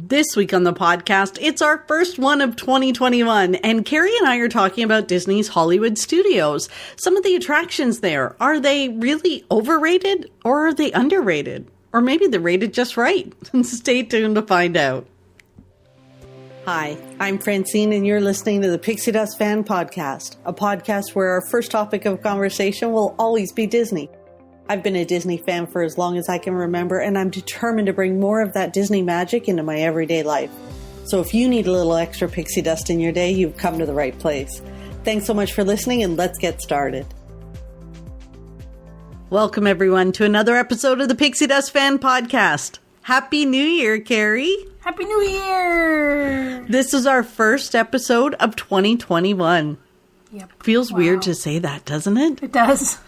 This week on the podcast, it's our first one of 2021, and Carrie and I are talking about Disney's Hollywood Studios. Some of the attractions there, are they really overrated or are they underrated? Or maybe they're rated just right. Stay tuned to find out. Hi, I'm Francine, and you're listening to the Pixie Dust Fan Podcast, a podcast where our first topic of conversation will always be Disney. I've been a Disney fan for as long as I can remember, and I'm determined to bring more of that Disney magic into my everyday life. So if you need a little extra pixie dust in your day, you've come to the right place. Thanks so much for listening, and let's get started. Welcome, everyone, to another episode of the Pixie Dust Fan Podcast. Happy New Year, Carrie! Happy New Year! This is our first episode of 2021. Yep. Feels weird to say that, doesn't it? It does.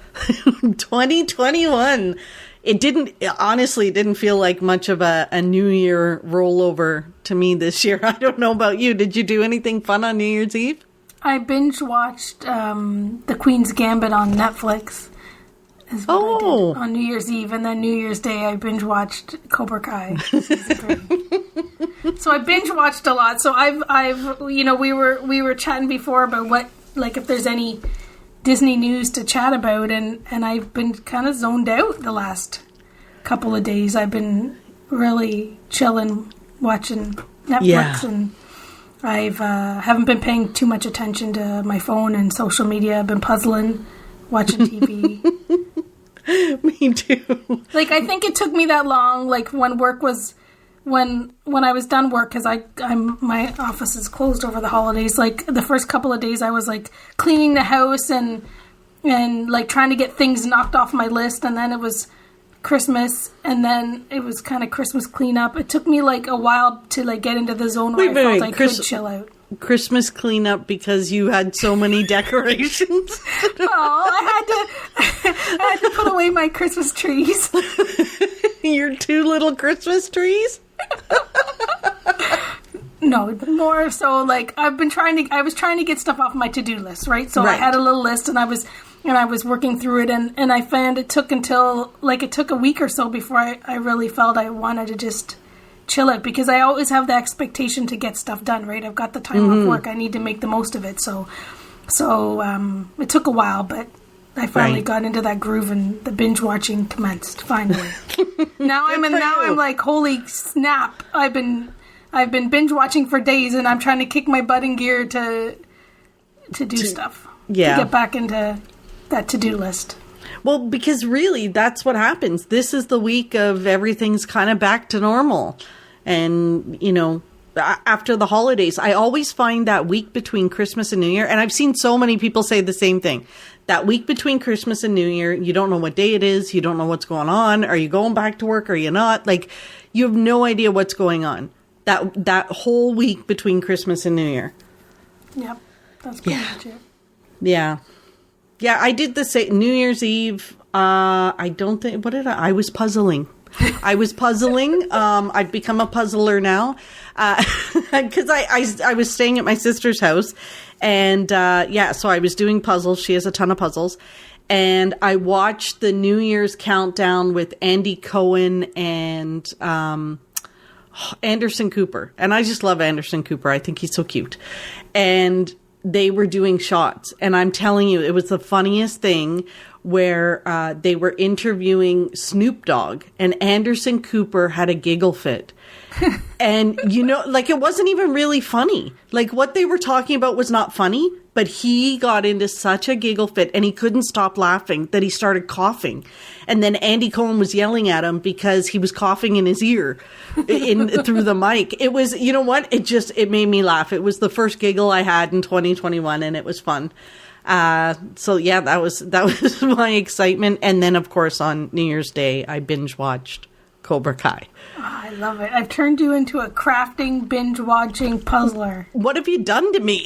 2021. It honestly didn't feel like much of a New Year rollover to me this year. I don't know about you. Did you do anything fun on New Year's Eve? I binge watched The Queen's Gambit on Netflix. Is what I did on New Year's Eve, and then New Year's Day I binge watched Cobra Kai. So I binge watched a lot. So I've we were chatting before about what, like, if there's any Disney news to chat about, and I've been kind of zoned out the last couple of days. I've been really chilling, watching Netflix, and I've haven't been paying too much attention to my phone and social media. I've been puzzling, watching TV. Me too. Like, I think it took me that long, like when work was when I was done work, because my office is closed over the holidays. Like, the first couple of days I was like cleaning the house and like trying to get things knocked off my list, and then it was Christmas, and then it was kind of Christmas cleanup. It took me like a while to like get into the zone where I felt I could chill out. Christmas cleanup because you had so many decorations. I had to put away my Christmas trees. Your two little Christmas trees? No, more so like I was trying to get stuff off my to-do list, right? So I had a little list, and I was working through it, and I found it took a week or so before I really felt I wanted to just chill it, because I always have the expectation to get stuff done, right? I've got the time off work. I need to make the most of it. So it took a while, but I finally got into that groove, and the binge watching commenced finally. Now I'm like, holy snap. I've been binge watching for days, and I'm trying to kick my butt in gear to do stuff. Yeah. To get back into that to-do list. Well, because really that's what happens. This is the week of everything's kind of back to normal. And, after the holidays, I always find that week between Christmas and New Year, and I've seen so many people say the same thing. That week between Christmas and New Year, you don't know what day it is. You don't know what's going on. Are you going back to work? Are you not? Like, you have no idea what's going on. That whole week between Christmas and New Year. Yep. That's pretty much it. Yeah. Yeah, I did the same. New Year's Eve, I was puzzling. I've become a puzzler now. Because I was staying at my sister's house. And, so I was doing puzzles. She has a ton of puzzles. And I watched the New Year's countdown with Andy Cohen and Anderson Cooper. And I just love Anderson Cooper. I think he's so cute. And they were doing shots. And I'm telling you, it was the funniest thing where they were interviewing Snoop Dogg. And Anderson Cooper had a giggle fit. And, it wasn't even really funny. Like, what they were talking about was not funny, but he got into such a giggle fit, and he couldn't stop laughing that he started coughing. And then Andy Cohen was yelling at him because he was coughing in his ear through the mic. It was, you know what? It made me laugh. It was the first giggle I had in 2021, and it was fun. That was my excitement. And then, of course, on New Year's Day, I binge watched Cobra Kai. Oh, I love it. I've turned you into a crafting, binge-watching puzzler. What have you done to me?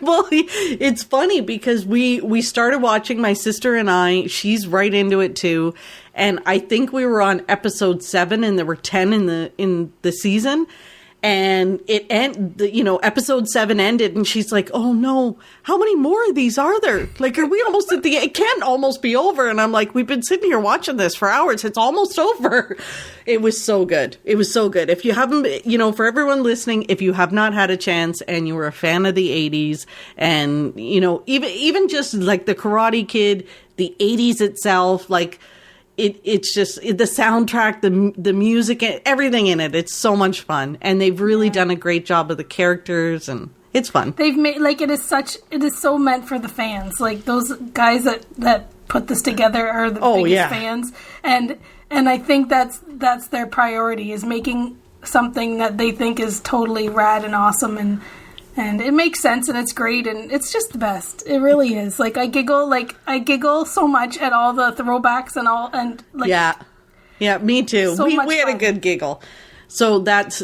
Well, it's funny because we started watching, my sister and I. She's right into it too. And I think we were on episode 7, and there were 10 in the season. And episode 7 ended, and she's like, "Oh no, how many more of these are there? Like, are we almost at the? It can't almost be over." And I'm like, "We've been sitting here watching this for hours. It's almost over." It was so good. It was so good. If you haven't, for everyone listening, if you have not had a chance and you were a fan of the '80s, and even just like the Karate Kid, the '80s itself, like. It's just the soundtrack, the music, everything in it. It's so much fun, and they've really done a great job of the characters, and it's fun. They've made it is so meant for the fans. Like those guys that put this together are the biggest fans, and I think that's their priority, is making something that they think is totally rad and awesome, and it makes sense, and it's great, and it's just the best. It really is. Like I giggle so much at all the throwbacks and all, and like yeah, me too. So we had a good giggle. So that's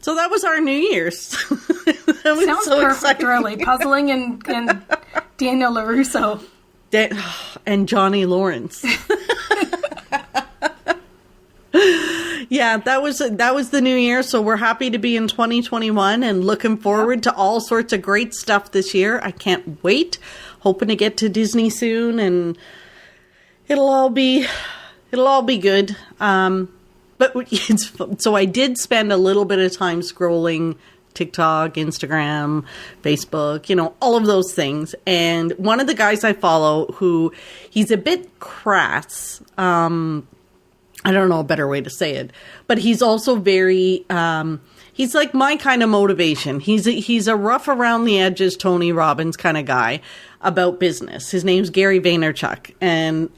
So that was our New Year's. Sounds so perfect. Exciting. Really puzzling and Daniel LaRusso and Johnny Lawrence. Yeah, that was the new year, so we're happy to be in 2021 and looking forward to all sorts of great stuff this year. I can't wait. Hoping to get to Disney soon, and it'll all be good. So I did spend a little bit of time scrolling TikTok, Instagram, Facebook, all of those things. And one of the guys I follow, he's a bit crass, I don't know a better way to say it, but he's also very, he's like my kind of motivation. He's a rough around the edges Tony Robbins kind of guy about business. His name's Gary Vaynerchuk. And,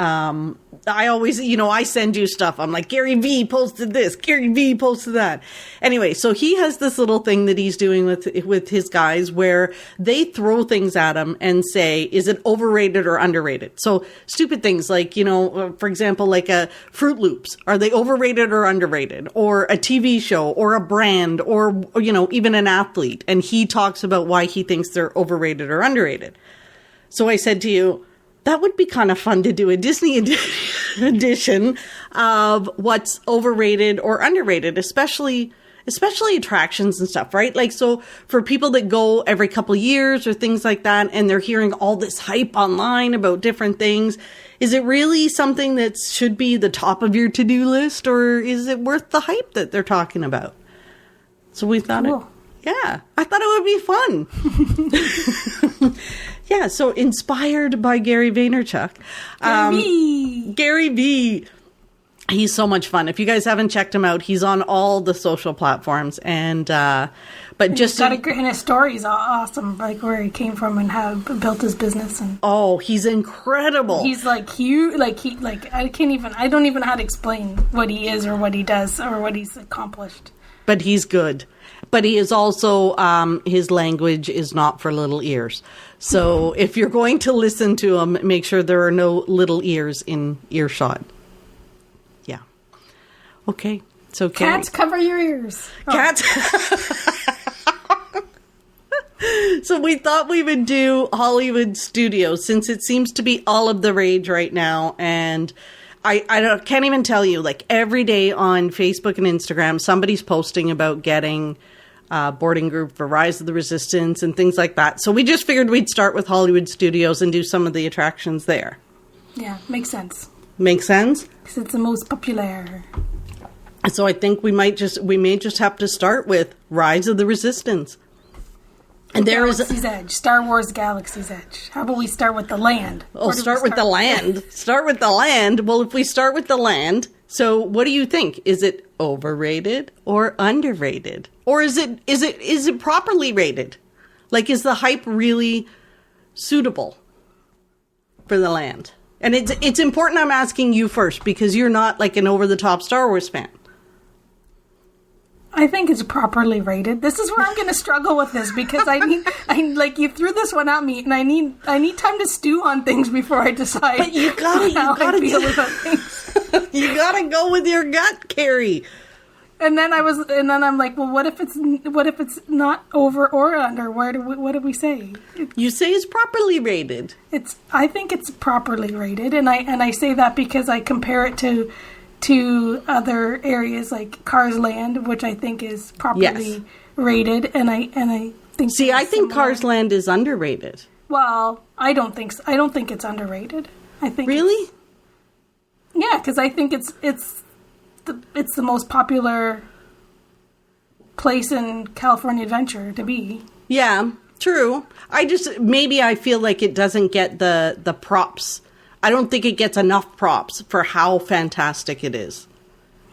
I always, I send you stuff. I'm like, Gary V posted this, Gary V posted that. Anyway, so he has this little thing that he's doing with his guys where they throw things at him and say, is it overrated or underrated? So stupid things like, for example, like Fruit Loops. Are they overrated or underrated? Or a TV show or a brand or, even an athlete. And he talks about why he thinks they're overrated or underrated. So I said to you, that would be kind of fun to do a Disney edition of what's overrated or underrated, especially attractions and stuff, right? Like, so for people that go every couple of years or things like that, and they're hearing all this hype online about different things, is it really something that should be the top of your to-do list, or is it worth the hype that they're talking about? So we thought cool. I thought it would be fun. Yeah, so inspired by Gary Vaynerchuk. Gary V. He's so much fun. If you guys haven't checked him out, he's on all the social platforms. And but just and his story is awesome, like where he came from and how he built his business. And he's incredible. He's like huge. I don't even know how to explain what he is or what he does or what he's accomplished. But he's good. But he is also, his language is not for little ears. So if you're going to listen to him, make sure there are no little ears in earshot. Yeah. Okay. So Cats, cover your ears. Cats. So we thought we would do Hollywood Studios, since it seems to be all of the rage right now. And I can't even tell you, like every day on Facebook and Instagram, somebody's posting about getting boarding group for Rise of the Resistance and things like that. So we just figured we'd start with Hollywood Studios and do some of the attractions there. Yeah, makes sense. Makes sense? Because it's the most popular. So I think we may just have to start with Rise of the Resistance. And there is Galaxy's Edge, Star Wars Galaxy's Edge. How about we start with the land? Start with the land. Start with the land. Well, if we start with the land, so what do you think? Is it overrated or underrated? Or is it properly rated? Like, is the hype really suitable for the land? And it's important I'm asking you first, because you're not like an over-the-top Star Wars fan. I think it's properly rated. This is where I'm going to struggle with this, because you threw this one at me, and I need time to stew on things before I decide. But you gotta feel about things. You gotta go with your gut, Carrie. And then I'm like, well, what if it's not over or under? What do we say? You say it's properly rated. I think it's properly rated, and I say that because I compare it to to other areas like Cars Land, which I think is properly rated, and I think. See, I think Cars Land is underrated. Well, I don't think so. I don't think it's underrated. I think really. Yeah, because I think it's the most popular place in California Adventure to be. Yeah, true. Maybe I feel like it doesn't get the props. I don't think it gets enough props for how fantastic it is.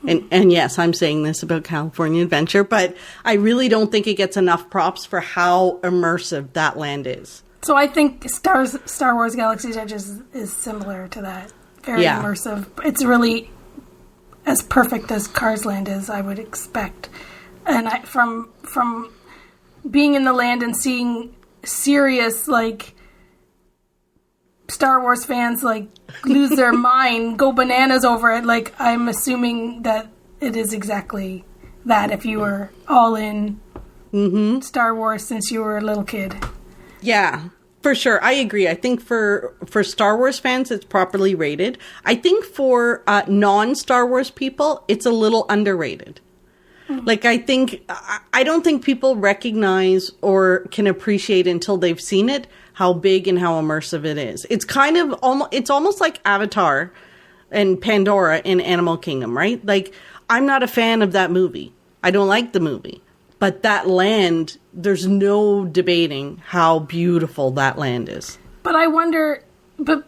And yes, I'm saying this about California Adventure, but I really don't think it gets enough props for how immersive that land is. So I think Star Wars Galaxy's Edge is similar to that. Very immersive. It's really as perfect as Cars Land is, I would expect. And from being in the land and seeing serious, like, Star Wars fans, like, lose their mind, go bananas over it, like, I'm assuming that it is exactly that if you were all in Star Wars since you were a little kid. Yeah, for sure. I agree. I think for Star Wars fans, it's properly rated. I think for non-Star Wars people, it's a little underrated. Like, I don't think people recognize or can appreciate until they've seen it how big and how immersive it is. It's kind of it's almost like Avatar and Pandora in Animal Kingdom, right? Like, I'm not a fan of that movie. I don't like the movie. But that land, there's no debating how beautiful that land is. But I wonder, but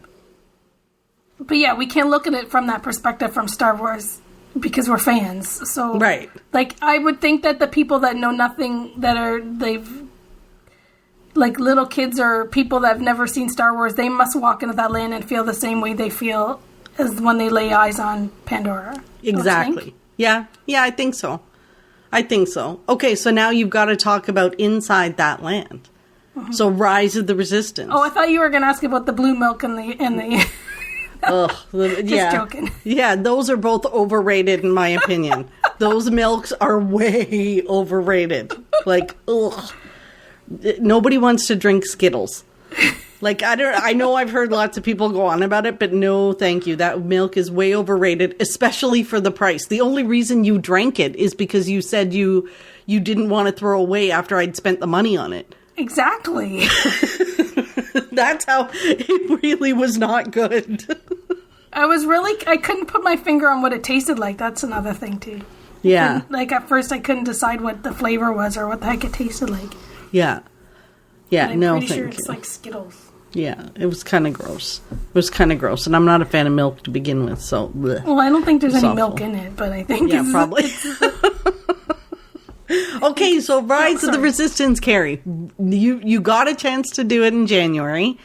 yeah, we can't look at it from that perspective from Star Wars because we're fans. So, right. Like, I would think that the people that know nothing, like little kids or people that have never seen Star Wars, they must walk into that land and feel the same way they feel as when they lay eyes on Pandora. Exactly. Yeah, I think so. Okay, so now you've got to talk about inside that land. Mm-hmm. So Rise of the Resistance. Oh, I thought you were going to ask about the blue milk and the Ugh, Just joking. Yeah, those are both overrated in my opinion. Those milks are way overrated. Like, ugh. Nobody wants to drink Skittles. Like, I know I've heard lots of people go on about it, but no, thank you. That milk is way overrated, especially for the price. The only reason you drank it is because you said you didn't want to throw away after I'd spent the money on it. Exactly. That's how it really was not good. I couldn't put my finger on what it tasted like. That's another thing too. Yeah. Like, at first I couldn't decide what the flavor was or what the heck it tasted like. Yeah. Yeah, I'm pretty sure it's like Skittles. Yeah, it was kind of gross. And I'm not a fan of milk to begin with, so... Bleh. Well, I don't think there's any milk in it, but I think probably. Okay, so Rise of the Resistance, Carrie. You got a chance to do it in January.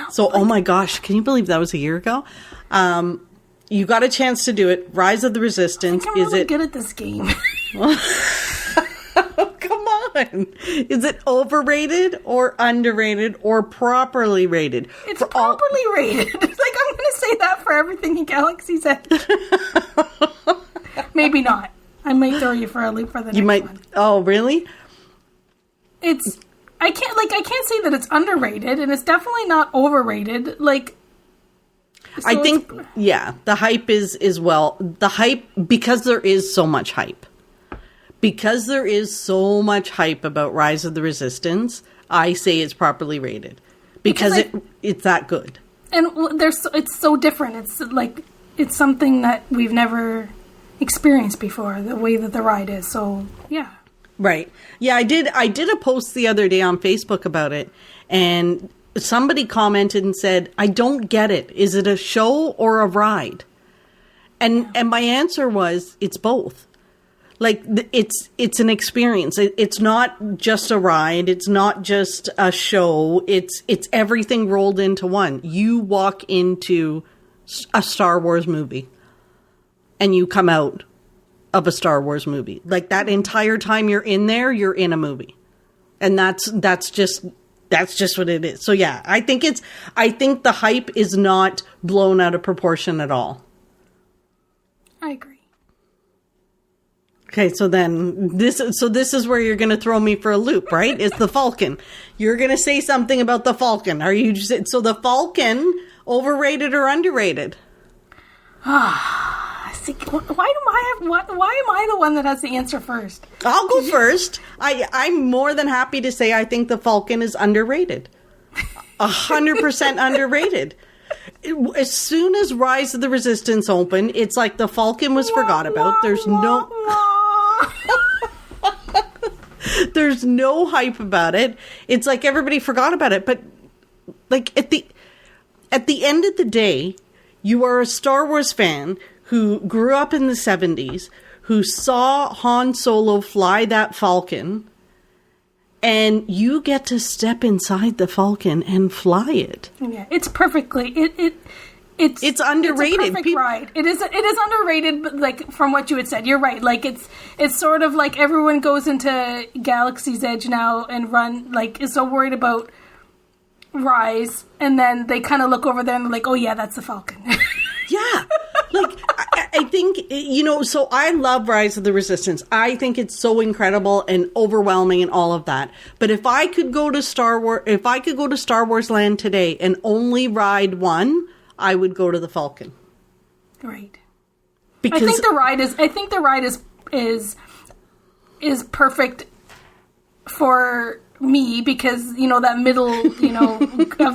So, oh my gosh, can you believe that was a year ago? You got a chance to do it. Rise of the Resistance. I'm really good at this game. Come on. Is it overrated or underrated or properly rated? It's properly rated. Like, I'm going to say that for everything in Galaxy's Edge. Maybe not. I might throw you for a loop for the next one. Oh, really? I can't say that it's underrated, and it's definitely not overrated. Like, so I think, the hype is the hype, because there is so much hype. Because there is so much hype about Rise of the Resistance, I say it's properly rated. Because it's that good. And it's so different. It's like, it's something that we've never experienced before, the way that the ride is. So, yeah. Right. Yeah, I did a post the other day on Facebook about it, and somebody commented and said, I don't get it. Is it a show or a ride? And my answer was, it's both. Like, it's an experience. It's not just a ride. It's not just a show. It's everything rolled into one. You walk into a Star Wars movie and you come out of a Star Wars movie. Like, that entire time you're in there, you're in a movie. And that's just what it is. So yeah, I think the hype is not blown out of proportion at all. I agree. Okay, so then this is where you're going to throw me for a loop, right? It's the Falcon. You're going to say something about the Falcon. Are you so the Falcon overrated or underrated? Why am I the one that has to answer first? I'll go first. I'm more than happy to say I think the Falcon is underrated. 100% underrated. As soon as Rise of the Resistance opened, it's like the Falcon was forgot about. There's no hype about it. It's like everybody forgot about it. But like at the end of the day, you are a Star Wars fan who grew up in the 70s, who saw Han Solo fly that Falcon, and you get to step inside the Falcon and fly it. Yeah, it's perfectly it's It's underrated. a perfect ride. It is underrated, but like from what you had said, you're right. Like it's sort of like everyone goes into Galaxy's Edge now and is so worried about Rise, and then they kind of look over there and they're like, oh yeah, that's the Falcon. Yeah. Like, I think, so I love Rise of the Resistance. I think it's so incredible and overwhelming and all of that. But if I could go to Star Wars Land today and only ride one, I would go to the Falcon. Right. Because I think the ride is perfect for me because, that middle, of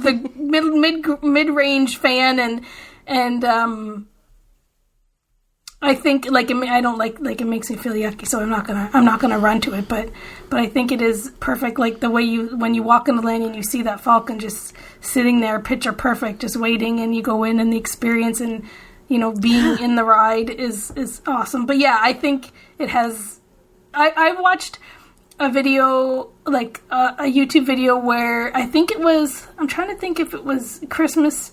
the mid-range fan and I think I don't like it makes me feel yucky, so I'm not gonna run to it. But I think it is perfect. Like the way when you walk in the lane and you see that Falcon just sitting there, picture perfect, just waiting, and you go in and the experience and being in the ride is awesome. But yeah, I think it has. I watched a video a YouTube video where I think it was. I'm trying to think if it was Christmas.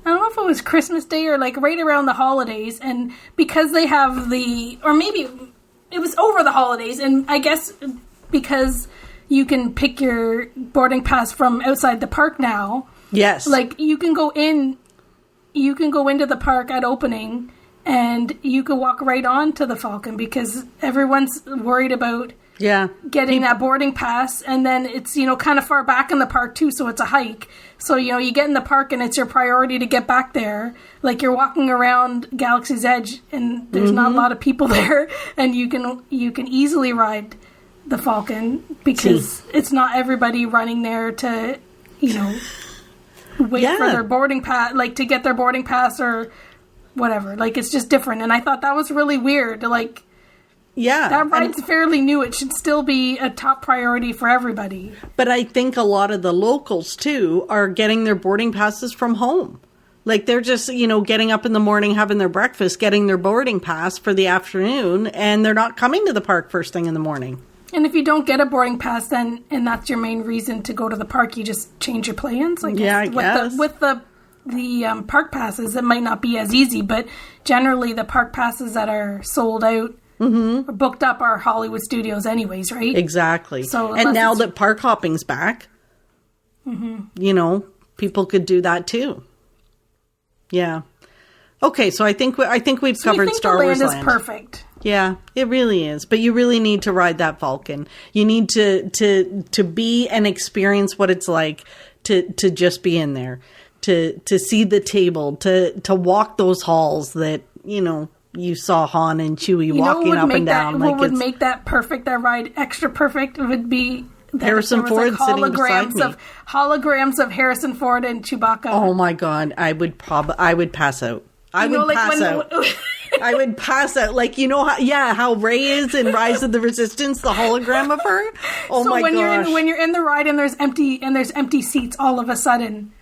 I don't know if it was Christmas Day or right around the holidays, and because they have or maybe it was over the holidays, and I guess because you can pick your boarding pass from outside the park now. Yes. You can go into the park at opening, and you can walk right on to the Falcon because everyone's worried about getting that boarding pass, and then it's kind of far back in the park too, so it's a hike. So you get in the park and it's your priority to get back there. Like you're walking around Galaxy's Edge and there's not a lot of people there, and you can easily ride the Falcon because it's not everybody running there to wait for their boarding pass, to get their boarding pass or whatever. It's just different, and I thought that was really weird. That ride's fairly new. It should still be a top priority for everybody. But I think a lot of the locals, too, are getting their boarding passes from home. They're just, getting up in the morning, having their breakfast, getting their boarding pass for the afternoon, and they're not coming to the park first thing in the morning. And if you don't get a boarding pass, and that's your main reason to go to the park, you just change your plans? I guess. With the park passes, it might not be as easy, but generally the park passes that are sold out booked up are Hollywood Studios anyways, right? Exactly. So, and now that park hopping's back, people could do that too. Yeah. Okay, so I think we've covered Star Wars Land. Is perfect. Yeah, it really is. But you really need to ride that Falcon. You need to be and experience what it's like to just be in there, to see the table, to walk those halls that you saw Han and Chewie walking up and down. What would make that perfect, that ride extra perfect, would be Harrison Ford sitting beside me. Holograms of Harrison Ford and Chewbacca. Oh my God, I would pass out. I would pass out. I would pass out. How Rey is in Rise of the Resistance, the hologram of her. Oh my gosh. When you're in the ride and there's empty seats, all of a sudden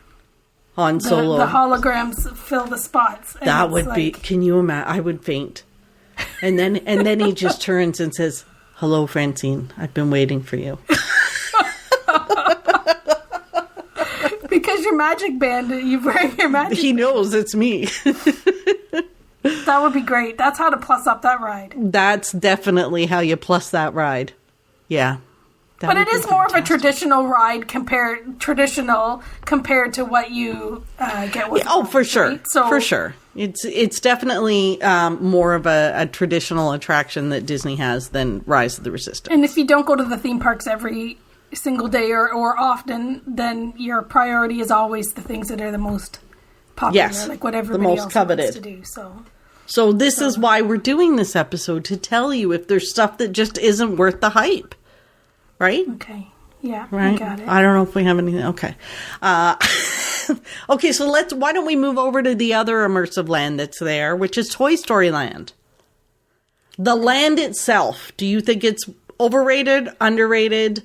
Han Solo. The holograms fill the spots. That would be. Can you imagine? I would faint. And then he just turns and says, "Hello, Francine. I've been waiting for you." Because your magic band, you're wearing your magic. He knows it's me. That would be great. That's how to plus up that ride. That's definitely how you plus that ride. Yeah. But it is more of a traditional ride compared to what you get with. Oh, for sure, right? For sure. It's definitely more of a traditional attraction that Disney has than Rise of the Resistance. And if you don't go to the theme parks every single day or often, then your priority is always the things that are the most popular, like what everybody else wants to do. So So this is why we're doing this episode, to tell you if there's stuff that just isn't worth the hype. Right? Okay. Yeah, right? I got it. I don't know if we have anything. Okay. Okay, so why don't we move over to the other immersive land that's there, which is Toy Story Land. The land itself, do you think it's overrated, underrated,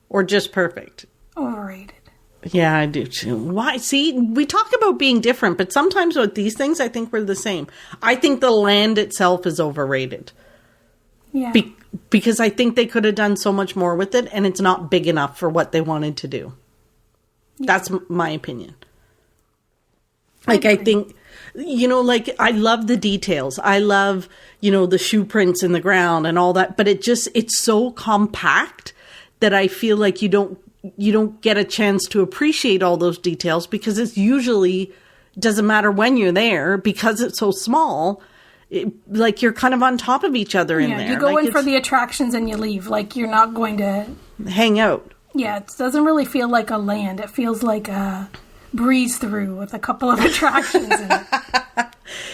or just perfect? Overrated. Yeah, I do too. Why? See, we talk about being different, but sometimes with these things, I think we're the same. I think the land itself is overrated. Yeah. Because I think they could have done so much more with it, and it's not big enough for what they wanted to do. Yeah. That's my opinion. Like, I think, like, I love the details. I love, the shoe prints in the ground and all that, but it's so compact that I feel like you don't get a chance to appreciate all those details, because it's usually doesn't matter when you're there, because it's so small. Like, you're kind of on top of each other in there. You go in for the attractions and you leave. Like, you're not going to hang out. Yeah, it doesn't really feel like a land. It feels like a breeze through with a couple of attractions in it.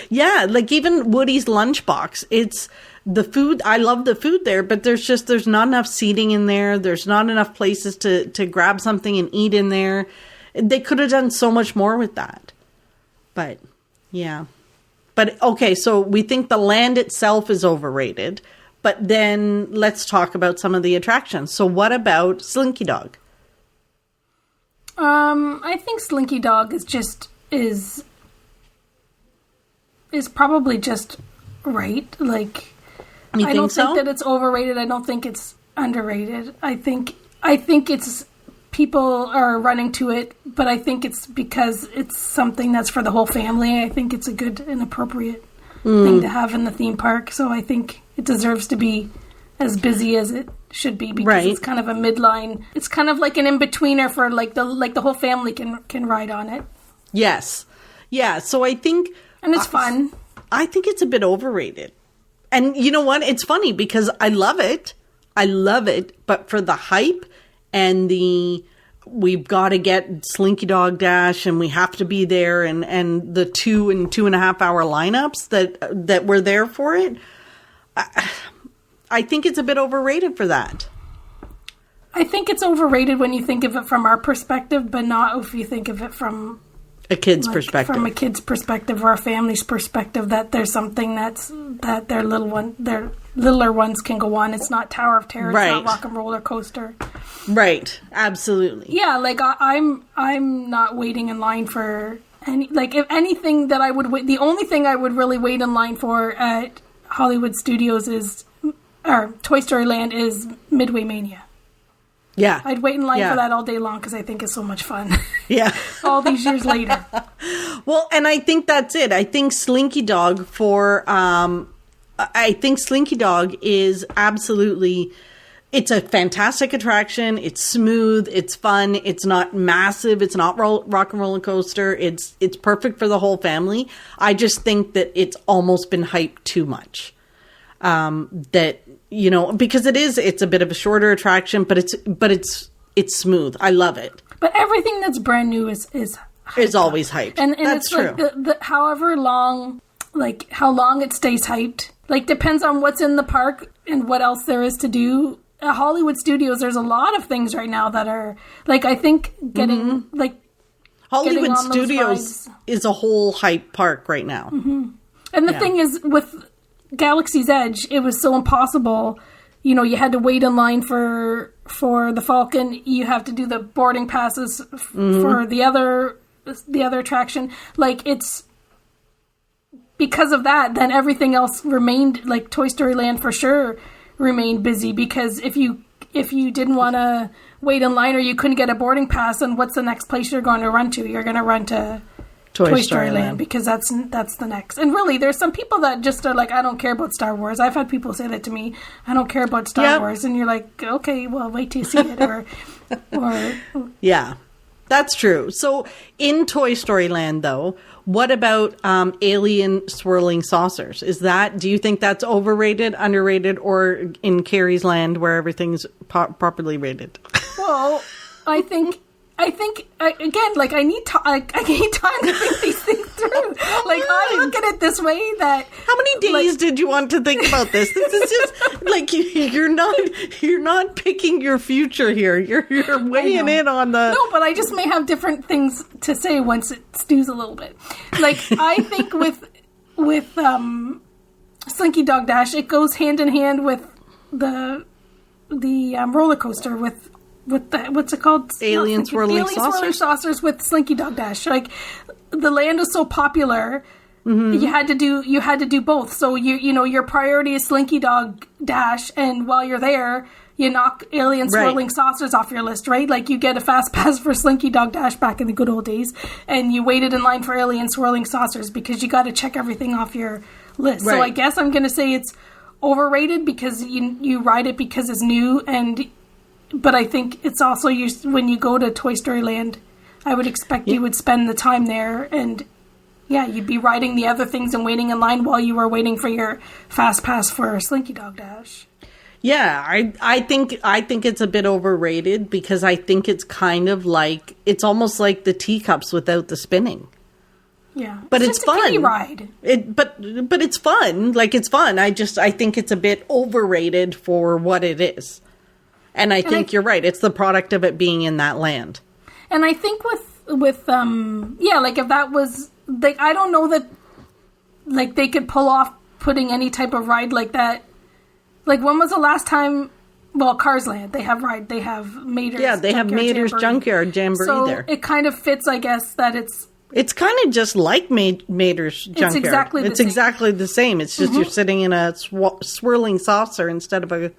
Yeah, like even Woody's lunchbox. It's the food. I love the food there, but there's not enough seating in there. There's not enough places to grab something and eat in there. They could have done so much more with that. But, yeah. But, okay, so we think the land itself is overrated. But then let's talk about some of the attractions. So what about Slinky Dog? I think Slinky Dog is probably just right. Like, you I don't so? think that it's overrated. I don't think it's underrated. I think it's people are running to it, but I think it's because it's something that's for the whole family. I think it's a good and appropriate thing to have in the theme park. So I think it deserves to be as busy as it should be, because it's kind of a midline. It's kind of like an in-betweener for the whole family can ride on it. Yes. Yeah, so I think... And it's fun. I think it's a bit overrated. And you know what? It's funny because I love it. But for the hype and we've got to get Slinky Dog Dash and we have to be there and the 2 and 2.5 hour lineups that were there for it, I think it's a bit overrated for that. I think it's overrated when you think of it from our perspective, but not if you think of it from a kid's perspective. From a kid's perspective or a family's perspective, that there's something that their littler ones can go on. It's not Tower of Terror. It's not Rock and Roller Coaster. Right. Absolutely. Yeah. Like I'm not waiting in line for any. Like, if anything that I would wait, the only thing I would really wait in line for at Hollywood Studios or Toy Story Land is Midway Mania. Yeah. I'd wait in line for that all day long because I think it's so much fun. Yeah. All these years later. Well, and I think that's it. I think Slinky Dog is absolutely, it's a fantastic attraction. It's smooth. It's fun. It's not massive. It's not Rock and Roller Coaster. It's perfect for the whole family. I just think that it's almost been hyped too much. Because it's a bit of a shorter attraction, but it's smooth. I love it. But everything that's brand new is always hyped. And that's it's true. Like however long, like how long it stays hyped, like depends on what's in the park and what else there is to do. At Hollywood Studios, there's a lot of things right now that are like, I think getting like Hollywood Studios is a whole hype park right now. Mm-hmm. And the thing is with Galaxy's Edge, it was so impossible. You had to wait in line for the Falcon. You have to do the boarding passes for the other attraction. Like, it's because of that, then everything else remained, like Toy Story Land for sure remained busy, because if you didn't want to wait in line or you couldn't get a boarding pass, then what's the next place you're going to run to? You're going to run to Toy Story Land, because that's the next. And really, there's some people that just are like, I don't care about Star Wars. I've had people say that to me. I don't care about Star Wars. And you're like, okay, well, wait till you see it. Or yeah, that's true. So in Toy Story Land, though, what about alien swirling saucers? Do you think that's overrated, underrated, or in Carrie's Land where everything's properly rated? Well, I think again, like I need time to think these things through. true. Like, I look at it this way that... How many days did you want to think about this? This is just, like, you're not picking your future here. You're weighing in on the... No, but I just may have different things to say once it stews a little bit. Like, I think with Slinky Dog Dash, it goes hand in hand with the roller coaster with the, what's it called? Alien Swirling Saucers with Slinky Dog Dash. Like, the land was so popular, you had to do both. So you know your priority is Slinky Dog Dash, and while you're there, you knock Alien Swirling Saucers off your list, right? Like, you get a fast pass for Slinky Dog Dash back in the good old days, and you waited in line for Alien Swirling Saucers because you got to check everything off your list. Right. So I guess I'm going to say it's overrated because you ride it because it's new, but I think it's also when you go to Toy Story Land, I would expect you would spend the time there, and you'd be riding the other things and waiting in line while you were waiting for your fast pass for Slinky Dog Dash. Yeah, I think it's a bit overrated because I think it's kind of like, it's almost like the teacups without the spinning. Yeah, but it's fun. A kiddie ride. But it's fun. Like, it's fun. I think it's a bit overrated for what it is. And I think you're right. It's the product of it being in that land. And I think with like, if that was, like, I don't know that, like, they could pull off putting any type of ride like that. Like, when was the last time? Well, Cars Land, they have Mater's. Yeah, they have Mater's Junkyard Jamboree there. So it kind of fits, I guess, that it's kind of just like Mater's Junkyard. It's exactly the same. It's just you're sitting in a swirling saucer instead of a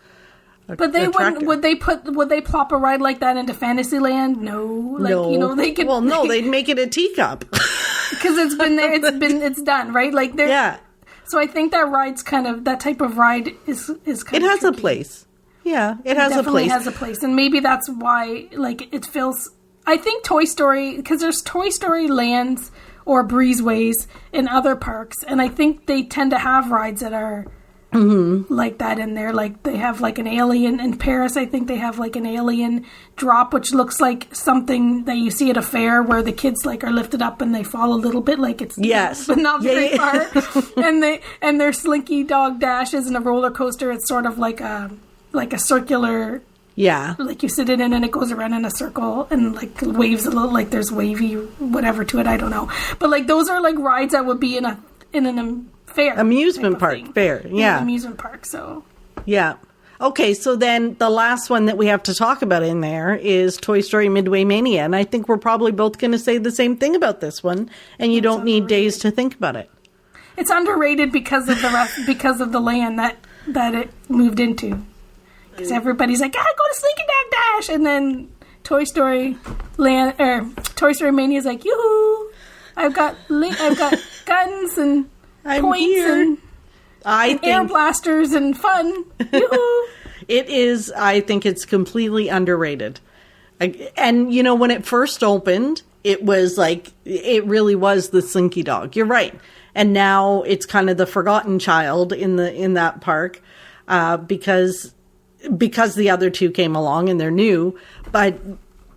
but they would they plop a ride like that into Fantasyland? No. Like, no. You know, they could. Well, no, they'd make it a teacup. Because it's been there, it's done, right? Like, yeah. So I think that ride's kind of, that type of ride is kind of has tricky. A place. Yeah, it has a place. It definitely has a place. And maybe that's why, like, it feels, I think Toy Story, because there's Toy Story lands or breezeways in other parks, and I think they tend to have rides that are like that in there. Like, they have, like, an alien in Paris. I think they have, like, an alien drop, which looks like something that you see at a fair where the kids, like, are lifted up and they fall a little bit, like, it's but not very far. and their Slinky Dog Dash isn't a roller coaster. It's sort of like a circular. Yeah. Like, you sit in it and it goes around in a circle and, like, waves a little, like, there's wavy whatever to it. I don't know. But, like, those are, like, rides that would be in an fair. Amusement park. Fair. Yeah. Amusement park. So. Yeah. Okay. So then the last one that we have to talk about in there is Toy Story Midway Mania. And I think we're probably both going to say the same thing about this one. And you don't need days to think about it. It's underrated because of because of the land that it moved into. Because everybody's like, gotta go to Slinky Dog Dash, and then Toy Story Mania is like, yoo-hoo, I've got guns and points and air blasters and fun. Yoo-hoo. It is. I think it's completely underrated. And you know, when it first opened, it was like, it really was the Slinky Dog. You're right. And now it's kind of the forgotten child in that park because the other two came along and they're new. But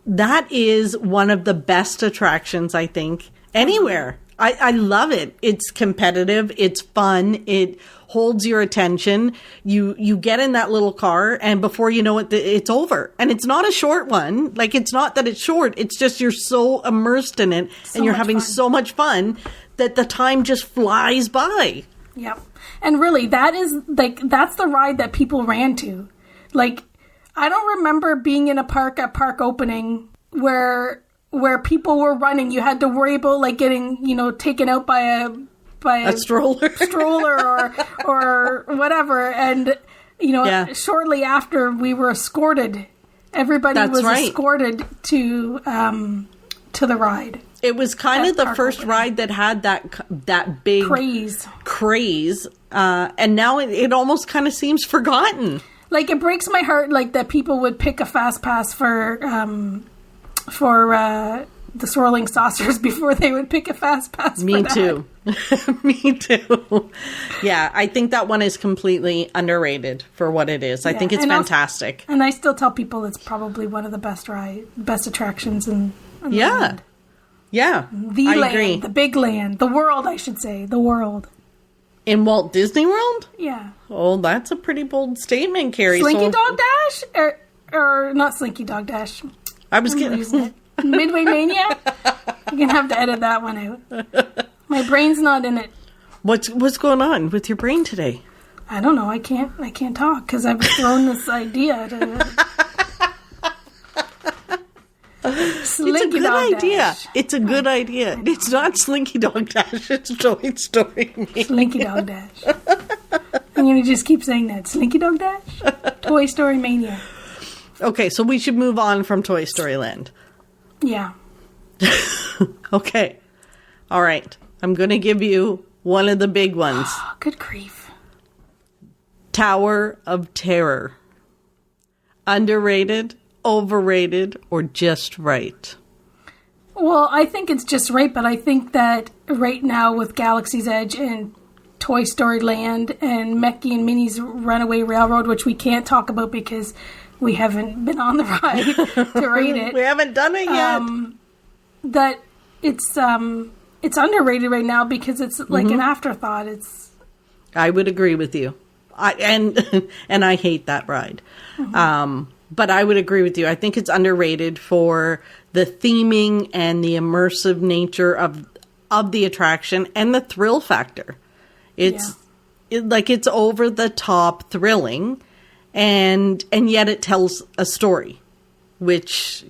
that is one of the best attractions, I think, anywhere. I love it. It's competitive. It's fun. It holds your attention. You get in that little car, and before you know it, it's over. And it's not a short one. Like, it's not that it's short. It's just you're so immersed in it, and you're having so much fun that the time just flies by. Yep. And really, that's the ride that people ran to. Like, I don't remember being in a park at park opening where people were running. You had to worry about, like, getting, you know, taken out by a stroller or whatever. And, you know, shortly after, we were escorted. Everybody was escorted to the ride. It was kind of the first ride that had that big craze. And now it almost kind of seems forgotten. Like, it breaks my heart, like, that people would pick a fast pass for the Swirling Saucers before they would pick a fast pass. Me too. Me too. Yeah, I think that one is completely underrated for what it is. I think it's fantastic. And I still tell people it's probably one of the best attractions in the land. Yeah, The I land, agree. the big land, the world, I should say, the world. In Walt Disney World? Yeah. Oh, that's a pretty bold statement, Carrie. Slinky Dog Dash? Or not Slinky Dog Dash. I was kidding. Midway Mania? You're going to have to edit that one out. My brain's not in it. What's going on with your brain today? I don't know. I can't talk because I was thrown this idea to... It's a good idea. Dash. It's a good idea. It's not Slinky Dog Dash. It's Toy Story Mania. Slinky Dog Dash. I'm going to just keep saying that. Slinky Dog Dash? Toy Story Mania. Okay, so we should move on from Toy Story Land. Yeah. Okay. All right. I'm going to give you one of the big ones. Good grief. Tower of Terror. Underrated, overrated, or just right? Well, I think it's just right, but I think that right now with Galaxy's Edge and Toy Story Land and Mickey and Minnie's Runaway Railroad, which we can't talk about because we haven't been on the ride to rate it. We haven't done it yet. That it's underrated right now because it's like an afterthought. I would agree with you. And I hate that ride. But I would agree with you. I think it's underrated for the theming and the immersive nature of the attraction and the thrill factor. It's it's over the top thrilling, and yet it tells a story, which,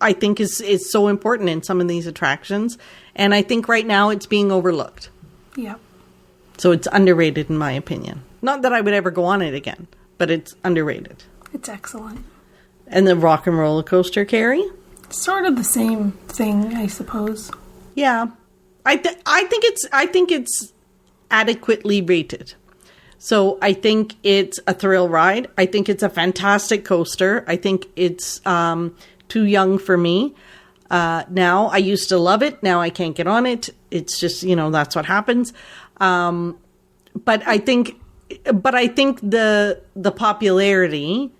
I think is so important in some of these attractions. And I think right now it's being overlooked. Yeah. So it's underrated in my opinion. Not that I would ever go on it again, but it's underrated. It's excellent. And the Rock and Roller Coaster, Carrie? Sort of the same thing, I suppose. Yeah. I think it's adequately rated. So I think it's a thrill ride. I think it's a fantastic coaster. I think it's too young for me. Now, I used to love it. Now I can't get on it. It's just, that's what happens. But I think the popularity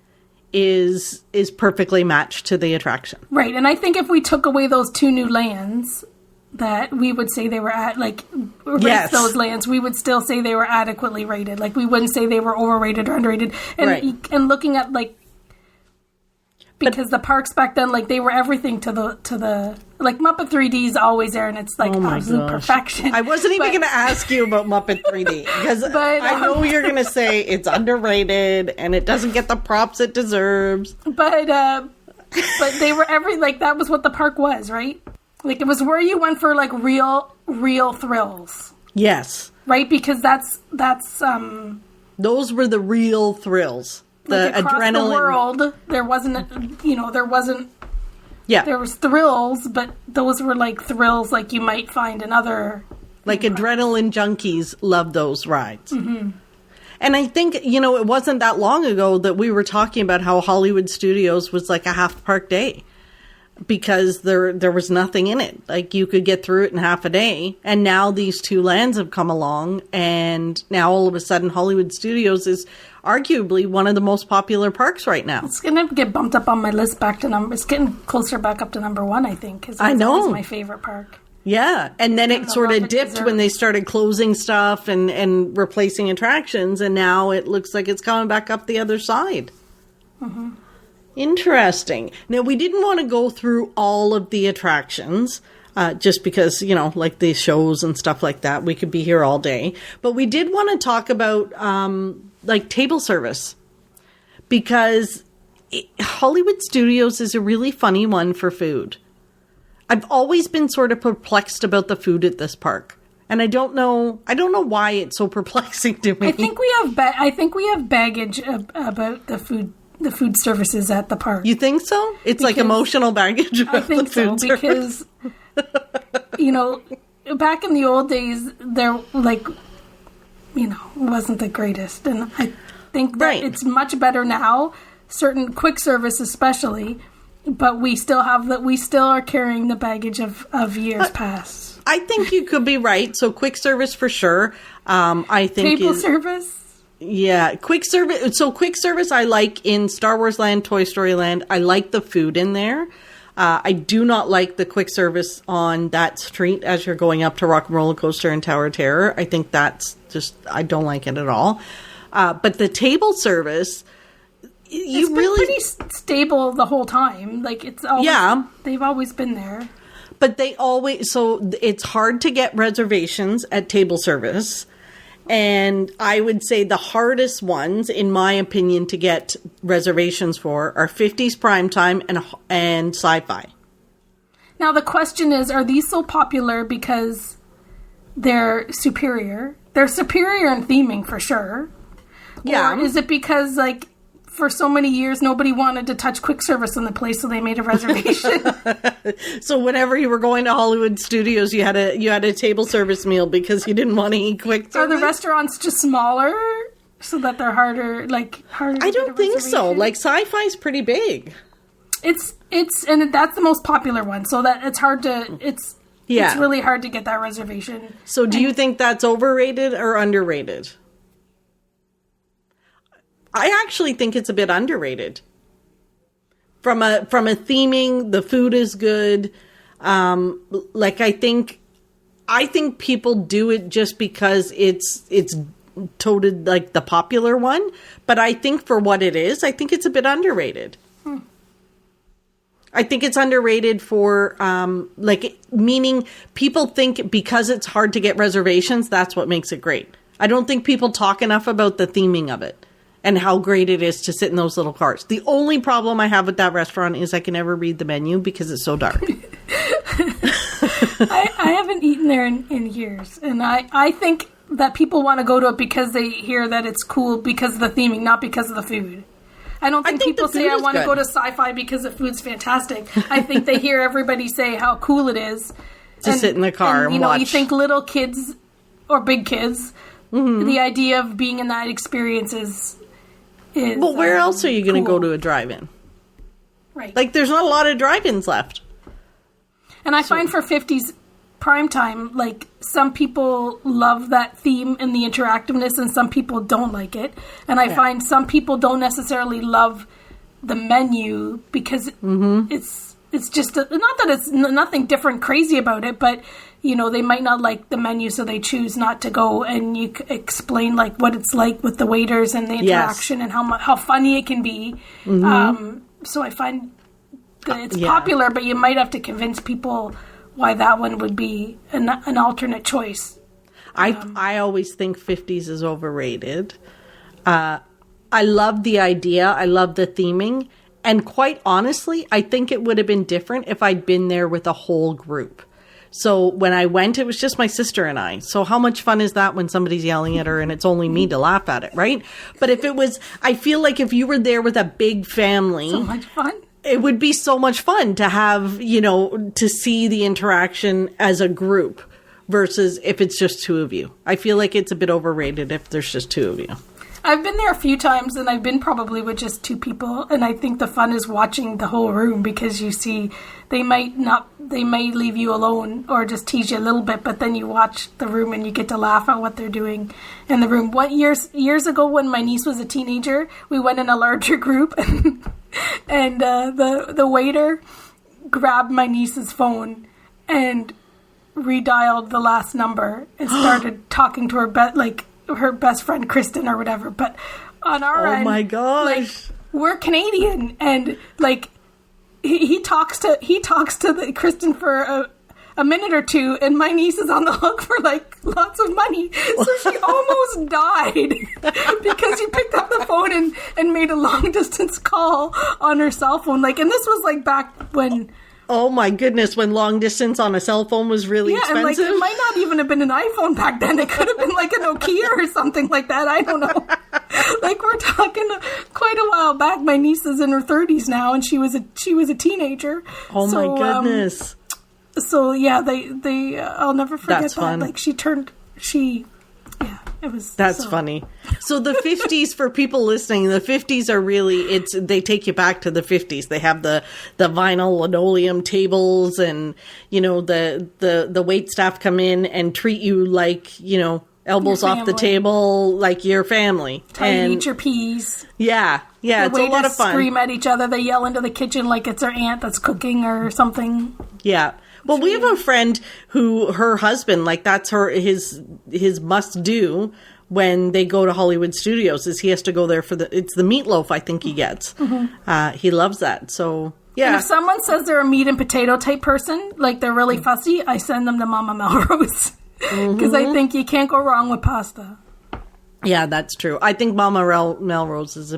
is perfectly matched to the attraction. Right. And I think if we took away those two new lands, that we would say they were those lands, we would still say they were adequately rated. Like, we wouldn't say they were overrated or underrated. And right. And looking at because the parks back then, they were everything to the Muppet 3D is always there, and it's absolute perfection. I wasn't even going to ask you about Muppet 3D because I know you're going to say it's underrated and it doesn't get the props it deserves. But they were that was what the park was, right? It was where you went for real thrills. Yes. Right, because that's those were the real thrills. The adrenaline. The world, there wasn't. Yeah. There was thrills, but those were thrills you might find in other. Adrenaline junkies love those rides. Mm-hmm. And I think, it wasn't that long ago that we were talking about how Hollywood Studios was a half park day. Because there was nothing in it. You could get through it in half a day. And now these two lands have come along. And now all of a sudden Hollywood Studios is arguably one of the most popular parks right now. It's going to get bumped up on my list back to it's getting closer back up to number one, I think. Because I know. It's my favorite park. Yeah. And then it sort of dipped when they started closing stuff and replacing attractions. And now it looks like it's coming back up the other side. Mm-hmm. Interesting. Now, we didn't want to go through all of the attractions, just because, the shows and stuff like that. We could be here all day. But we did want to talk about, table service. Because Hollywood Studios is a really funny one for food. I've always been sort of perplexed about the food at this park. And I don't know why it's so perplexing to me. I think we have baggage about the food services at the park. You think so? It's emotional baggage about I think the food so, because, back in the old days, there, wasn't the greatest. And I think that it's much better now, certain quick service especially, but we still are carrying the baggage of years past. I think you could be right. So quick service for sure. I think table service? Yeah, quick service. So quick service I like in Star Wars Land, Toy Story Land. I like the food in there. I do not like the quick service on that street as you're going up to Rock and Roller Coaster and Tower of Terror. I think that's just, I don't like it at all. But the table service, it's been pretty stable the whole time. Like, it's always, they've always been there. But they always, so it's hard to get reservations at table service. And I would say the hardest ones, in my opinion, to get reservations for are 50s Primetime and Sci-Fi. Now, the question is, are these so popular because they're superior? They're superior in theming, for sure. Yeah. Or is it because, like, for so many years, nobody wanted to touch quick service in the place, so they made a reservation? So whenever you were going to Hollywood Studios, you had a table service meal because you didn't want to eat quick service? Are the restaurants just smaller so that they're harder I don't think so. Like, Sci-Fi's pretty big. It's and that's the most popular one, so that it's hard to it's really hard to get that reservation. So do you think that's overrated or underrated? I actually think it's a bit underrated. From a theming, the food is good. Like, I think people do it just because it's toted like the popular one. But I think for what it is, I think it's a bit underrated. I think it's underrated for, meaning people think because it's hard to get reservations, that's what makes it great. I don't think people talk enough about the theming of it and how great it is to sit in those little cars. The only problem I have with that restaurant is I can never read the menu because it's so dark. I haven't eaten there in years. And I think that people want to go to it because they hear that it's cool because of the theming, not because of the food. I don't think people say, I want to go to Sci-Fi because the food's fantastic. I think they hear everybody say how cool it is. To sit in the car and watch. You think little kids or big kids, the idea of being in that experience is well, where else are you going to go to a drive-in? Right. Like, there's not a lot of drive-ins left. And I find for 50s Primetime, like, some people love that theme and the interactiveness, and some people don't like it. And I find some people don't necessarily love the menu because it's just not that it's nothing different crazy about it, but you know, they might not like the menu, so they choose not to go. And you explain like what it's like with the waiters and the interaction and how funny it can be. So I find that it's popular, but you might have to convince people why that one would be an alternate choice. I always think 50s is overrated. I love the idea. I love the theming. And quite honestly, I think it would have been different if I'd been there with a whole group. So when I went, it was just my sister and I. So how much fun is that when somebody's yelling at her and it's only me to laugh at it, right? But if it was, I feel like if you were there with a big family. So much fun. It would be so much fun to have, you know, to see the interaction as a group versus if it's just two of you. I feel like it's a bit overrated if there's just two of you. I've been there a few times, and I've been probably with just two people, and I think the fun is watching the whole room because you see they may leave you alone or just tease you a little bit, but then you watch the room and you get to laugh at what they're doing in the room. Years ago when my niece was a teenager, we went in a larger group, and the waiter grabbed my niece's phone and redialed the last number and started talking to her best friend Kristen or whatever. But on our end, oh my gosh, like, we're Canadian, and like he talks to the Kristen for a minute or two, and my niece is on the hook for like lots of money, so she almost died because he picked up the phone and made a long distance call on her cell phone. Like, and this was like back when. Oh my goodness, when long distance on a cell phone was really expensive? And like, it might not even have been an iPhone back then. It could have been like a Nokia or something like that. I don't know. Like, we're talking quite a while back. My niece is in her 30s now, and she was a teenager. Oh my goodness. So yeah, they I'll never forget That's that. Fun. Like, it was. That's funny. So the 50s, for people listening, the 50s are really, they take you back to the 50s. They have the vinyl linoleum tables, and, you know, the wait staff come in and treat you like, you know, elbows off the table, like your family. Tell you to eat your peas. Yeah. Yeah, it's a lot of fun. Scream at each other. They yell into the kitchen like it's their aunt that's cooking or something. Yeah. Well, we have a friend who her husband, like that's his must do when they go to Hollywood Studios is he has to go there for it's the meatloaf I think he gets. Mm-hmm. He loves that. So, yeah. And if someone says they're a meat and potato type person, like they're really fussy, I send them to Mama Melrose. Because I think you can't go wrong with pasta. Yeah, that's true. I think Mama Melrose is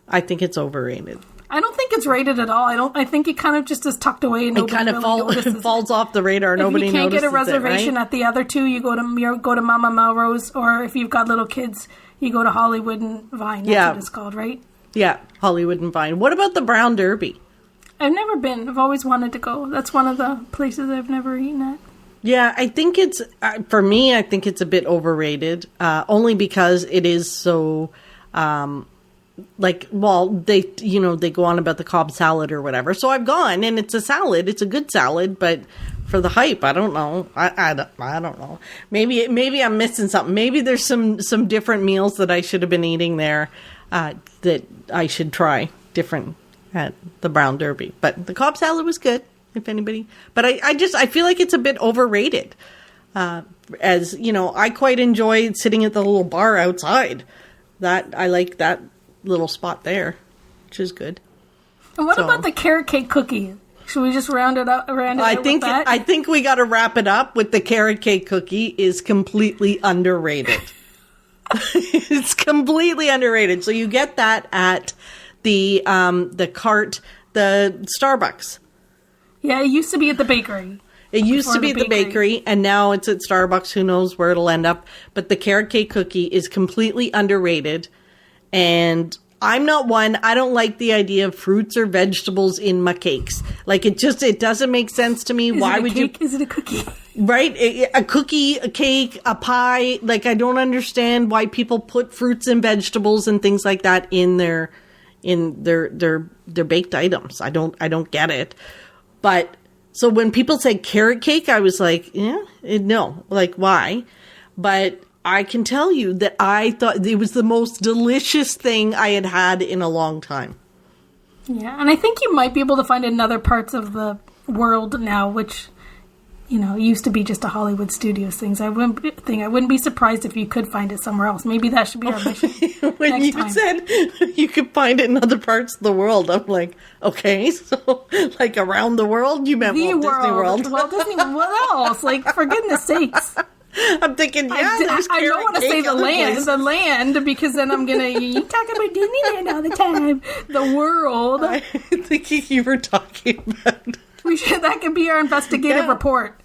I think it's overrated. I don't think it's rated at all. I think it kind of just is tucked away. And it kind of falls off the radar. Nobody notices it. If you can't get a reservation at the other two, you go to Mama Melrose, or if you've got little kids, you go to Hollywood and Vine. That's what it's called, right? Yeah, Hollywood and Vine. What about the Brown Derby? I've never been. I've always wanted to go. That's one of the places I've never eaten at. Yeah, I think it's, for me, I think it's a bit overrated, only because it is so, they go on about the Cobb salad or whatever. So I've gone, and it's a salad. It's a good salad, but for the hype, I don't know. I don't know. Maybe I'm missing something. Maybe there's some different meals that I should have been eating there that I should try different at the Brown Derby. But the Cobb salad was good. If anybody, but I feel like it's a bit overrated. As you know, I quite enjoy sitting at the little bar outside. I like that little spot there, which is good. And what about the carrot cake cookie? Should we just round it up? I think we got to wrap it up with the carrot cake cookie is completely underrated. It's completely underrated. So you get that at the Starbucks. Yeah, it used to be at the bakery. It used to be at the bakery, and now it's at Starbucks. Who knows where it'll end up. But the carrot cake cookie is completely underrated. And I'm not one. I don't like the idea of fruits or vegetables in my cakes. Like, it doesn't make sense to me. Why would you? Is it a cookie? Right? A cookie, a cake, a pie. Like, I don't understand why people put fruits and vegetables and things like that in their baked items. I don't get it. But, so when people say carrot cake, I was like, no, like, why? But I can tell you that I thought it was the most delicious thing I had had in a long time. Yeah, and I think you might be able to find it in other parts of the world now, which, used to be just a Hollywood Studios thing. I wouldn't be surprised if you could find it somewhere else. Maybe that should be our mission. When you said you could find it in other parts of the world, I'm like, okay, so like around the world? You meant Walt Disney World. Walt Disney World. What else? Like, for goodness sakes. I'm thinking, I don't want to say the land, because then I'm going to, you talk about Disneyland all the time. The world. I think you were talking about. That could be our investigative report.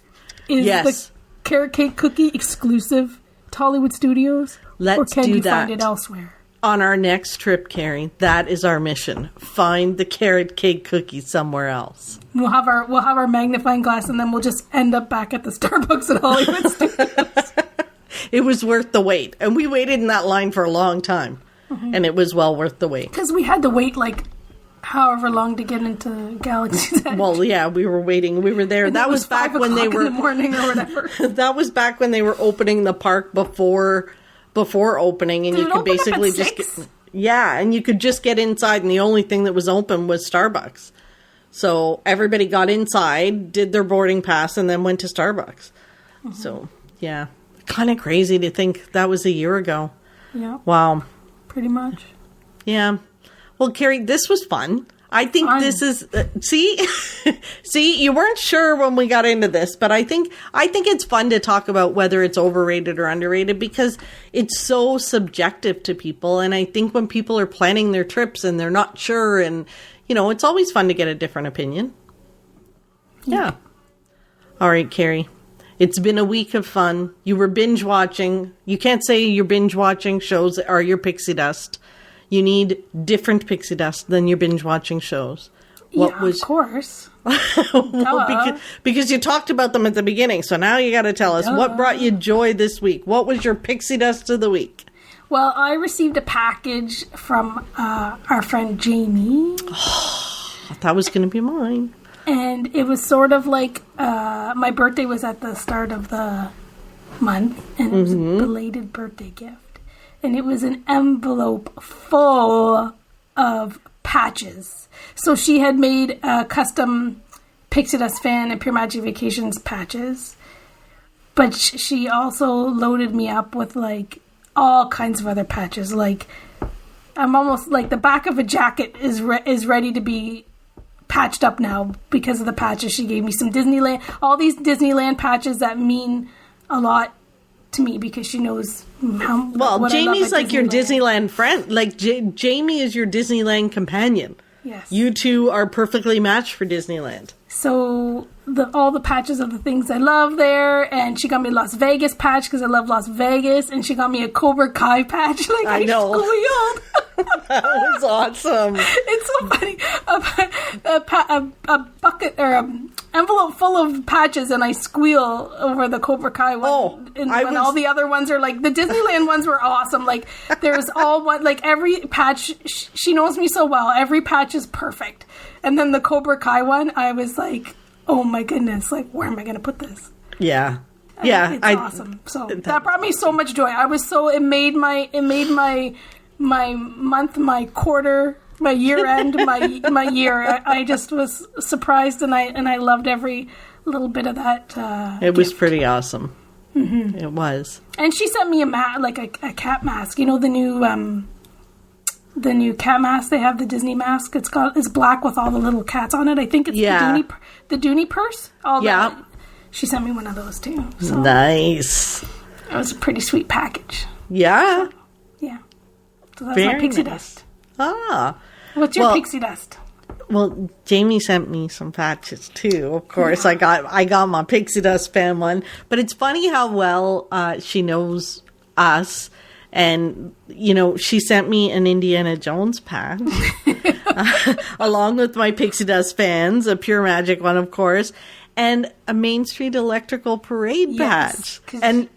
Is the carrot cake cookie exclusive to Hollywood Studios? Or can you find it elsewhere? On our next trip, Carrie, that is our mission. Find the carrot cake cookie somewhere else. We'll have our magnifying glass, and then we'll just end up back at the Starbucks at Hollywood Studios. It was worth the wait. And we waited in that line for a long time. Mm-hmm. And it was well worth the wait. Because we had to wait however long to get into Galaxy's Edge. Well, yeah, we were waiting. We were there. And that was back when they were in the morning or whatever. That was back when they were opening the park before opening, and you could basically just and you could just get inside, and the only thing that was open was Starbucks. So everybody got inside, did their boarding pass, and then went to Starbucks. Mm-hmm. So yeah, kind of crazy to think that was a year ago. Yeah. Wow. Pretty much. Yeah. Well, Carrie, this was fun. I think this is see, you weren't sure when we got into this, but I think it's fun to talk about whether it's overrated or underrated, because it's so subjective to people. And I think when people are planning their trips and they're not sure, and it's always fun to get a different opinion. Yeah. All right, Carrie. It's been a week of fun. You were binge watching. You can't say your binge watching shows are your pixie dust. You need different pixie dust than your binge watching shows. Of course. because you talked about them at the beginning. So now you got to tell us what brought you joy this week. What was your pixie dust of the week? Well, I received a package from our friend Jamie. That was going to be mine. And it was sort of like my birthday was at the start of the month, and it was a belated birthday gift. And it was an envelope full of patches. So she had made custom Pixie Dust Fan and Pure Magic Vacations patches. But she also loaded me up with, like, all kinds of other patches. Like, I'm almost, like, the back of a jacket is ready to be patched up now because of the patches. She gave me some Disneyland, all these Disneyland patches that mean a lot to me because she knows how well, Jamie's like your Disneyland friend. Like, Jamie is your Disneyland companion. Yes. You two are perfectly matched for Disneyland. So all the patches of the things I love there, and she got me a Las Vegas patch because I love Las Vegas, and she got me a Cobra Kai patch. Like I know. That was awesome. It's so funny. A bucket or an envelope full of patches, and I squeal over the Cobra Kai one. Oh, when all the other ones are like, the Disneyland ones were awesome. Like there's all one, like every patch, she knows me so well. Every patch is perfect. And then the Cobra Kai one, I was like, oh my goodness, like where am I going to put this? Yeah. Yeah. It's awesome. So that brought me so much joy. It made my month, my quarter, my year end, my year. I just was surprised, and I loved every little bit of that. It was pretty awesome. Mm-hmm. It was. And she sent me a cat mask. You know the new cat mask they have, the Disney mask. It's black with all the little cats on it. I think it's the Dooney purse. She sent me one of those too. So nice. It was a pretty sweet package. Yeah. So, yeah. So that's my pixie dust. Ah. What's your pixie dust? Well, Jamie sent me some patches too. Of course, yeah. I got my Pixie Dust Fan one. But it's funny how well she knows us. And, you know, she sent me an Indiana Jones patch, along with my Pixie Dust Fans, a Pure Magic one, of course, and a Main Street Electrical Parade patch. And,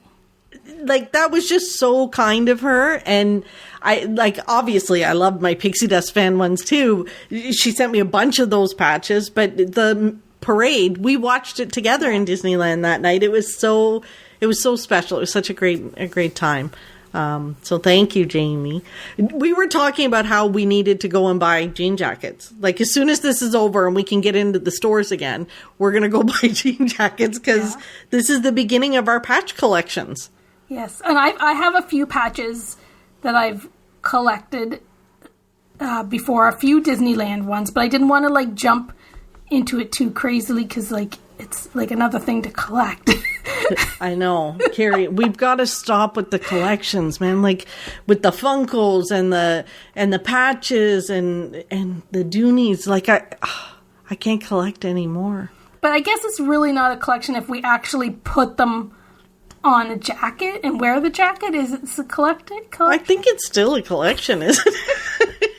like, that was just so kind of her. And obviously, I loved my Pixie Dust Fan ones, too. She sent me a bunch of those patches, but the parade, we watched it together in Disneyland that night. It was so special. It was such a great time. So thank you, Jamie. We were talking about how we needed to go and buy jean jackets. Like, as soon as this is over and we can get into the stores again, we're going to go buy jean jackets because this is the beginning of our patch collections. Yes. And I have a few patches that I've collected before, a few Disneyland ones, but I didn't want to, like, jump into it too crazily because, like, it's like another thing to collect. I know, Carrie. We've got to stop with the collections, man. Like with the Funkos and the patches and the Doonies. Like I can't collect anymore. But I guess it's really not a collection if we actually put them on a jacket and wear the jacket. Is it a collection? I think it's still a collection, isn't it?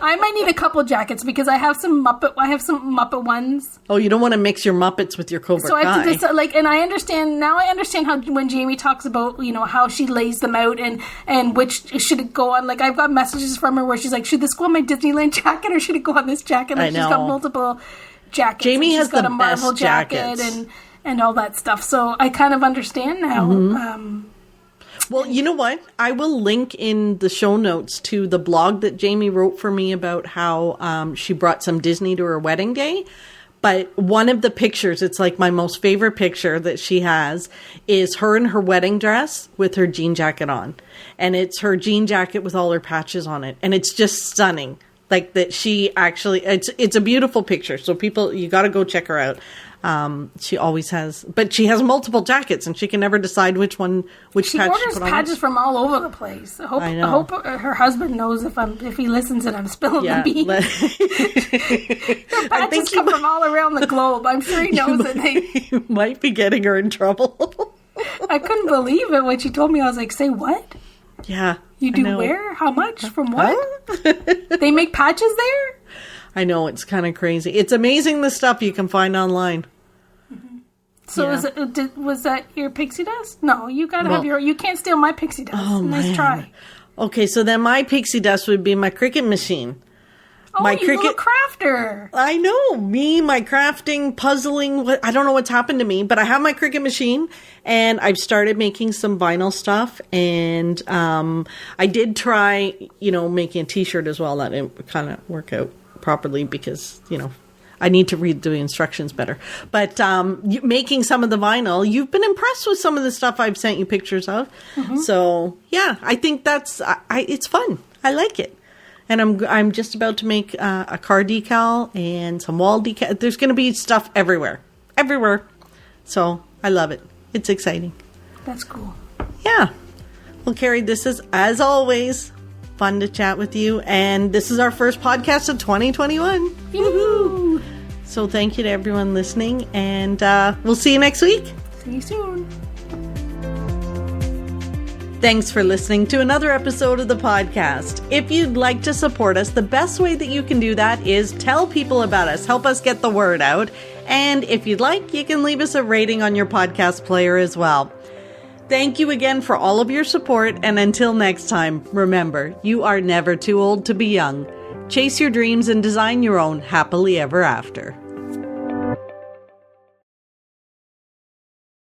I might need a couple jackets because I have some Muppet ones. Oh, you don't want to mix your Muppets with your Cobra Kai. So I have to decide, like, and I understand how when Jamie talks about, you know, how she lays them out and which should it go on. Like, I've got messages from her where she's like, should this go on my Disneyland jacket or should it go on this jacket? Like, she's got multiple jackets. Jamie has got a Marvel jacket and all that stuff. So I kind of understand now. Mm-hmm. Well, you know what? I will link in the show notes to the blog that Jamie wrote for me about how she brought some Disney to her wedding day. But one of the pictures, it's like my most favorite picture that she has, is her in her wedding dress with her jean jacket on. And it's her jean jacket with all her patches on it. And it's just stunning. Like that she actually, it's a beautiful picture. So people, you got to go check her out. She always has, but she has multiple jackets and she can never decide which patch she orders patches from all over the place. I hope her husband knows if he listens and I'm spilling the beans. Her patches come from all around the globe. I'm sure he knows it. You might be getting her in trouble. I couldn't believe it when she told me. I was like, say what? Yeah. You do where? How much? From what? Huh? They make patches there? I know, it's kind of crazy. It's amazing the stuff you can find online. Mm-hmm. So was that your pixie dust? No, you gotta have you can't steal my pixie dust. Oh, nice man. Try. Okay, so then my pixie dust would be my Cricut machine. Oh, my little crafter. I know. My crafting, puzzling. I don't know what's happened to me, but I have my Cricut machine and I've started making some vinyl stuff. And I did try, making a t-shirt as well. That didn't kind of work out properly because, I need to read the instructions better. But making some of the vinyl, you've been impressed with some of the stuff I've sent you pictures of. Mm-hmm. So, yeah, I think it's fun. I like it. And I'm just about to make a car decal and some wall decal. There's going to be stuff everywhere. So I love it. It's exciting. That's cool. Yeah. Well, Carrie, this is, as always, fun to chat with you. And this is our first podcast of 2021. Woohoo! So thank you to everyone listening. And we'll see you next week. See you soon. Thanks for listening to another episode of the podcast. If you'd like to support us, the best way that you can do that is tell people about us. Help us get the word out. And if you'd like, you can leave us a rating on your podcast player as well. Thank you again for all of your support. And until next time, remember, you are never too old to be young. Chase your dreams and design your own happily ever after.